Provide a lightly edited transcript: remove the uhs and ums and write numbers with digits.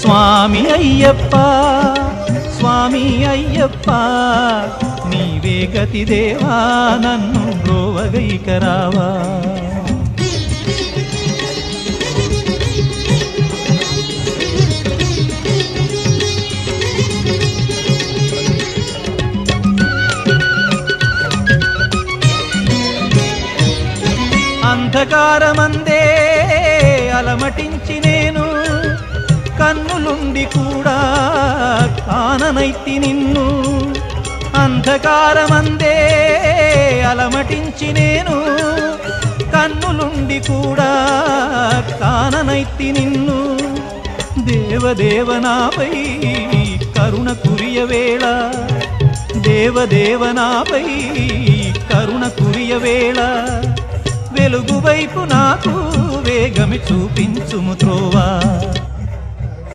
స్వామి అయ్యప్ప స్వామి అయ్యప్ప నీవే గతి దేవా నన్ను బ్రోవగైకరావా అంధకారమందే అలమటించి నేను కన్నులుండి కూడా కాననైతి నిన్ను అంధకారమందే అలమటించి నేను కన్నులుండి కూడా కాననైతి నిన్ను దేవదేవనాపై కరుణ కురియవేళ దేవదేవనాపై కరుణ కురియవేళ వెలుగు వైపు నాకు వేగమి చూపించుము త్రోవా